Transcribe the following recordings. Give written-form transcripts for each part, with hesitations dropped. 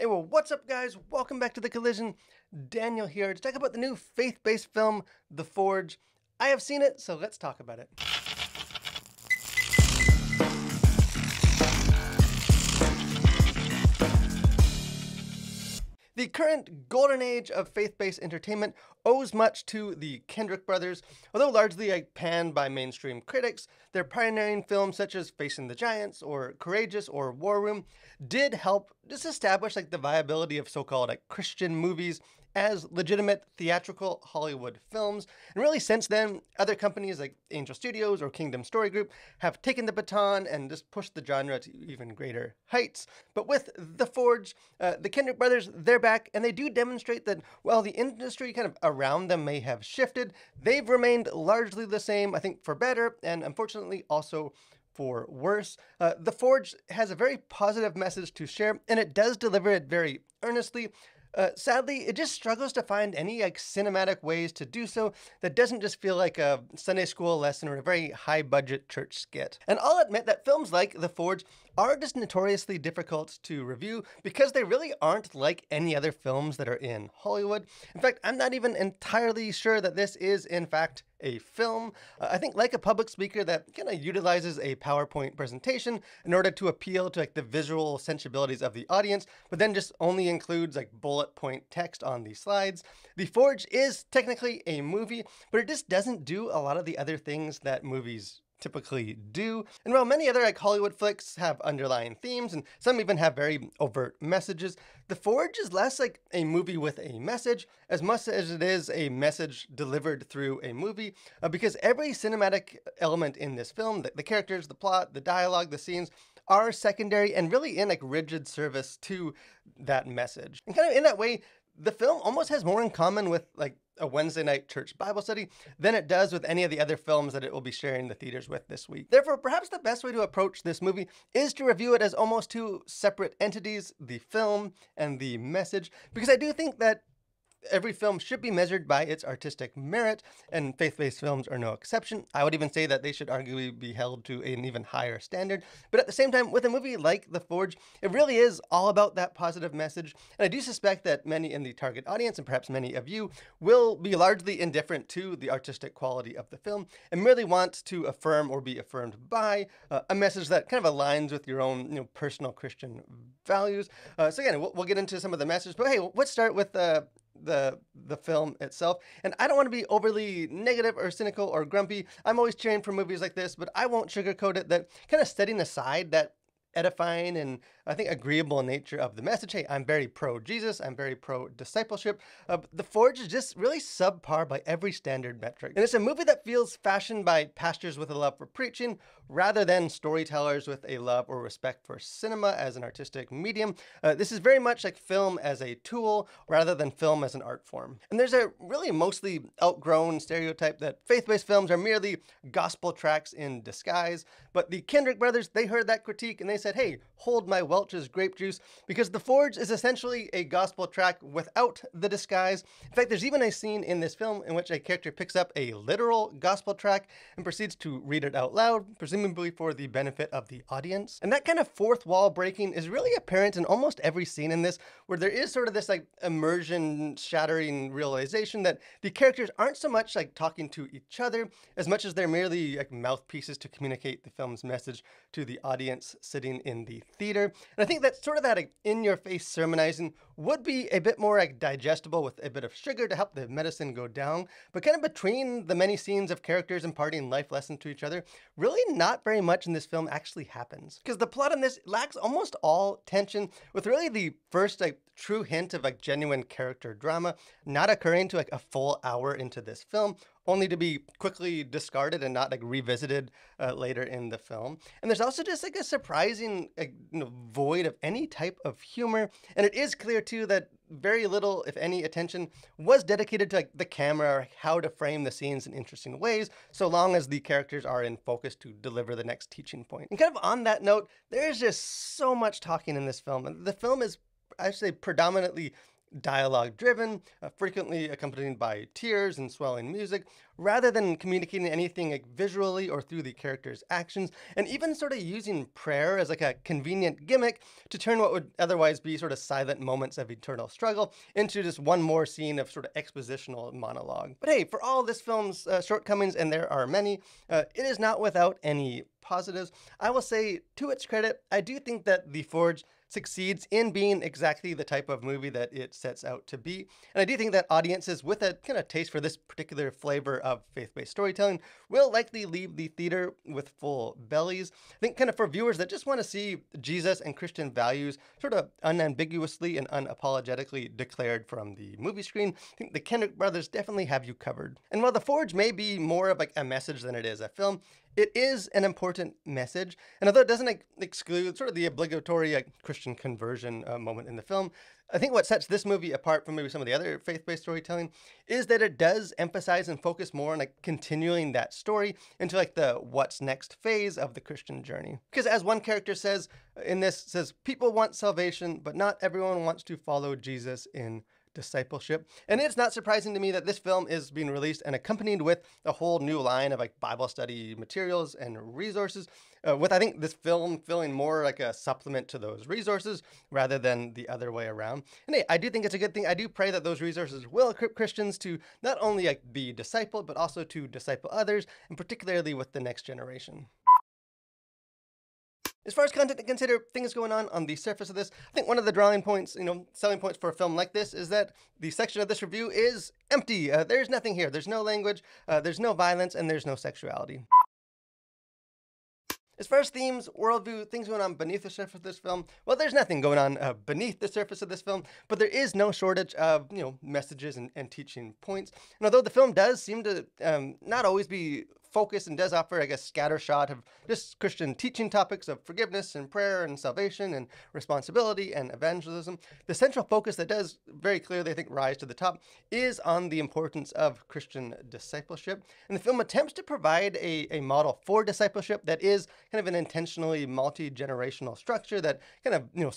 Hey, well, what's up, guys? Welcome back to The Collision. Daniel here to talk about the new faith-based film, The Forge. I have seen it, so let's talk about it. The current golden age of faith-based entertainment owes much to the Kendrick brothers. Although largely panned by mainstream critics, their pioneering films such as Facing the Giants or Courageous or War Room did help just establish the viability of so-called Christian movies as legitimate theatrical Hollywood films. And really since then, other companies like Angel Studios or Kingdom Story Group have taken the baton and just pushed the genre to even greater heights. But with The Forge, the Kendrick brothers, they're back, and they do demonstrate that while the industry kind of around them may have shifted, they've remained largely the same, I think for better, and unfortunately also for worse. The Forge has a very positive message to share, and it does deliver it very earnestly. Sadly, it just struggles to find any cinematic ways to do so that doesn't just feel like a Sunday school lesson or a very high-budget church skit. And I'll admit that films like The Forge are just notoriously difficult to review because they really aren't like any other films that are in Hollywood. In fact, I'm not even entirely sure that this is, in fact, a film. I think like a public speaker that kind of utilizes a PowerPoint presentation in order to appeal to the visual sensibilities of the audience, but then just only includes bullet point text on the slides. The Forge is technically a movie, but it just doesn't do a lot of the other things that movies typically do. And while many other Hollywood flicks have underlying themes, and some even have very overt messages, The Forge is less like a movie with a message, as much as it is a message delivered through a movie, because every cinematic element in this film, the characters, the plot, the dialogue, the scenes, are secondary and really in rigid service to that message. And kind of in that way, the film almost has more in common with a Wednesday night church Bible study than it does with any of the other films that it will be sharing the theaters with this week. Therefore, perhaps the best way to approach this movie is to review it as almost two separate entities, the film and the message, because I do think that every film should be measured by its artistic merit, and faith-based films are no exception. I would even say that they should arguably be held to an even higher standard. But at the same time, with a movie like The Forge, it really is all about that positive message. And I do suspect that many in the target audience, and perhaps many of you, will be largely indifferent to the artistic quality of the film and merely want to affirm or be affirmed by a message that kind of aligns with your own personal Christian values. So again, we'll get into some of the messages, but hey, let's start with the film itself. And I don't want to be overly negative or cynical or grumpy. I'm always cheering for movies like this, but I won't sugarcoat it, that kind of setting aside that edifying and I think agreeable nature of the message. Hey, I'm very pro-Jesus, I'm very pro-discipleship. The Forge is just really subpar by every standard metric. And it's a movie that feels fashioned by pastors with a love for preaching rather than storytellers with a love or respect for cinema as an artistic medium. This is very much like film as a tool rather than film as an art form. And there's a really mostly outgrown stereotype that faith-based films are merely gospel tracks in disguise. But the Kendrick brothers, they heard that critique and they said, hey, hold my Welch's grape juice, because The Forge is essentially a gospel track without the disguise. In fact, there's even a scene in this film in which a character picks up a literal gospel track and proceeds to read it out loud, presumably for the benefit of the audience. And that kind of fourth wall breaking is really apparent in almost every scene in this, where there is sort of this immersion shattering realization that the characters aren't so much talking to each other as much as they're merely mouthpieces to communicate the film's message to the audience sitting in the theater. And I think that sort of that in-your-face sermonizing would be a bit more digestible with a bit of sugar to help the medicine go down, but kind of between the many scenes of characters imparting life lessons to each other, really not very much in this film actually happens. Because the plot in this lacks almost all tension, with really the first true hint of genuine character drama not occurring to a full hour into this film, only to be quickly discarded and not revisited later in the film. And there's also just a surprising void of any type of humor. And it is clear too that very little, if any, attention was dedicated to the camera or how to frame the scenes in interesting ways, so long as the characters are in focus to deliver the next teaching point. And kind of on that note, there's just so much talking in this film. And the film is, I say, predominantly dialogue driven, frequently accompanied by tears and swelling music, rather than communicating anything like visually or through the character's actions, and even sort of using prayer as like a convenient gimmick to turn what would otherwise be sort of silent moments of eternal struggle into just one more scene of sort of expositional monologue. But hey, for all this film's shortcomings, and there are many, it is not without any positives. I will say, to its credit, I do think that The Forge succeeds in being exactly the type of movie that it sets out to be. And I do think that audiences with a kind of taste for this particular flavor of faith-based storytelling will likely leave the theater with full bellies. I think kind of for viewers that just want to see Jesus and Christian values sort of unambiguously and unapologetically declared from the movie screen, I think the Kendrick brothers definitely have you covered. And while The Forge may be more of like a message than it is a film, it is an important message, and although it doesn't exclude sort of the obligatory Christian conversion moment in the film, I think what sets this movie apart from maybe some of the other faith-based storytelling is that it does emphasize and focus more on like continuing that story into like the what's next phase of the Christian journey. Because as one character says in this, says, people want salvation, but not everyone wants to follow Jesus in discipleship. And it's not surprising to me that this film is being released and accompanied with a whole new line of like Bible study materials and resources, with I think this film feeling more like a supplement to those resources rather than the other way around. And hey, I do think it's a good thing. I do pray that those resources will equip Christians to not only like be discipled, but also to disciple others, and particularly with the next generation. As far as content to consider, things going on the surface of this, I think one of the drawing points, selling points for a film like this is that the section of this review is empty. There's nothing here. There's no language, there's no violence, and there's no sexuality. As far as themes, worldview, things going on beneath the surface of this film, well, there's nothing going on beneath the surface of this film, but there is no shortage of, messages and teaching points. And although the film does seem to not always be focused and does offer, I guess, scattershot of just Christian teaching topics of forgiveness and prayer and salvation and responsibility and evangelism, the central focus that does very clearly, I think, rise to the top is on the importance of Christian discipleship. And the film attempts to provide a model for discipleship that is kind of an intentionally multi-generational structure that kind of,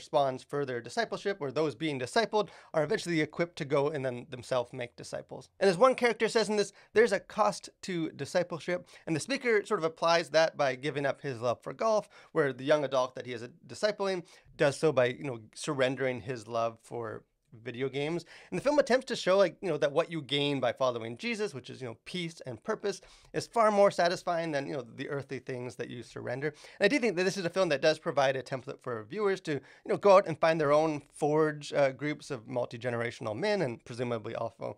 spawns further discipleship, where those being discipled are eventually equipped to go and then themselves make disciples. And as one character says in this, there's a cost to discipleship, and the speaker sort of applies that by giving up his love for golf, where the young adult that he is discipling does so by surrendering his love for video games. And the film attempts to show that what you gain by following Jesus, which is peace and purpose, is far more satisfying than the earthly things that you surrender. And I do think that this is a film that does provide a template for viewers to go out and find their own forge groups of multi-generational men, and presumably also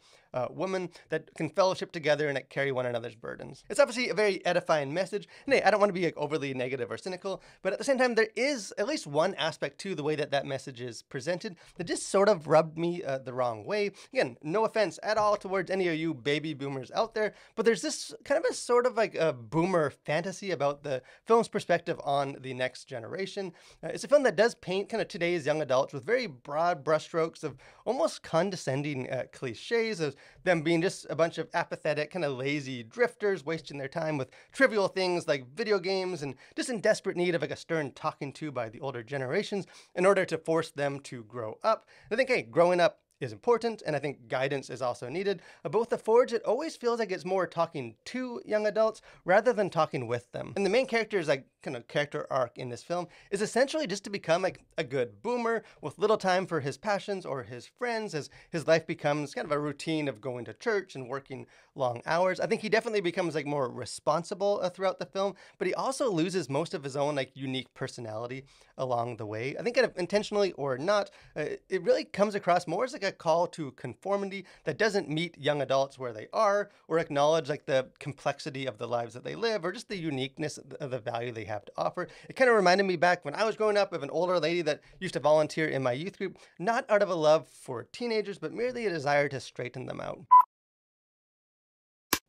women, that can fellowship together and carry one another's burdens. It's obviously a very edifying message, and hey, I don't want to be overly negative or cynical, but at the same time, there is at least one aspect to the way that message is presented that just sort of rubbed me the wrong way. Again, no offense at all towards any of you baby boomers out there, but there's this kind of a sort of like a boomer fantasy about the film's perspective on the next generation. It's a film that does paint kind of today's young adults with very broad brushstrokes of almost condescending cliches of them being just a bunch of apathetic, kind of lazy drifters wasting their time with trivial things like video games, and just in desperate need of a stern talking to by the older generations in order to force them to grow up. I think, hey, growing up is important, and I think guidance is also needed. But with The Forge, it always feels like it's more talking to young adults rather than talking with them. And the main character's kind of character arc in this film is essentially just to become a good boomer with little time for his passions or his friends, as his life becomes kind of a routine of going to church and working long hours. I think he definitely becomes more responsible throughout the film, but he also loses most of his own unique personality along the way. I think kind of intentionally or not, it really comes across more as a call to conformity that doesn't meet young adults where they are, or acknowledge the complexity of the lives that they live, or just the uniqueness of the value they have to offer. It kind of reminded me back when I was growing up of an older lady that used to volunteer in my youth group, not out of a love for teenagers, but merely a desire to straighten them out.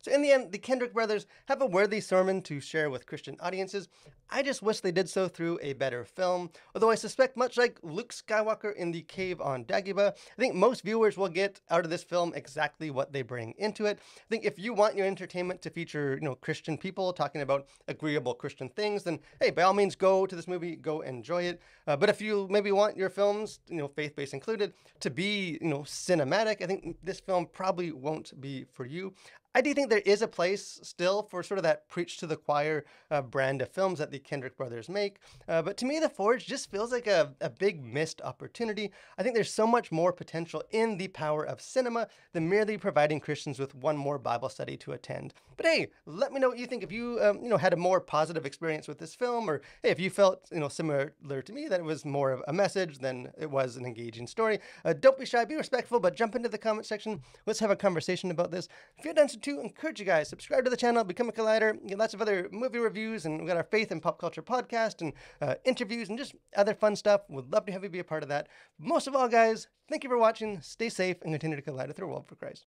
So in the end, the Kendrick brothers have a worthy sermon to share with Christian audiences. I just wish they did so through a better film, although I suspect much like Luke Skywalker in the cave on Dagobah, I think most viewers will get out of this film exactly what they bring into it. I think if you want your entertainment to feature, Christian people talking about agreeable Christian things, then hey, by all means go to this movie, go enjoy it. But if you maybe want your films, faith-based included, to be, cinematic, I think this film probably won't be for you. I do think there is a place still for sort of that preach to the choir brand of films that the Kendrick brothers make. But to me, The Forge just feels like a big missed opportunity. I think there's so much more potential in the power of cinema than merely providing Christians with one more Bible study to attend. But hey, let me know what you think. If you, had a more positive experience with this film, or hey, if you felt, similar to me, that it was more of a message than it was an engaging story. Don't be shy, be respectful, but jump into the comment section. Let's have a conversation about this. If you're done to encourage you guys, subscribe to the channel, become a collider, get lots of other movie reviews, and we got our faith and pop culture podcast and interviews and just other fun stuff. Would love to have you be a part of that. Most of all, guys, thank you for watching. Stay safe and continue to collider through a world for Christ.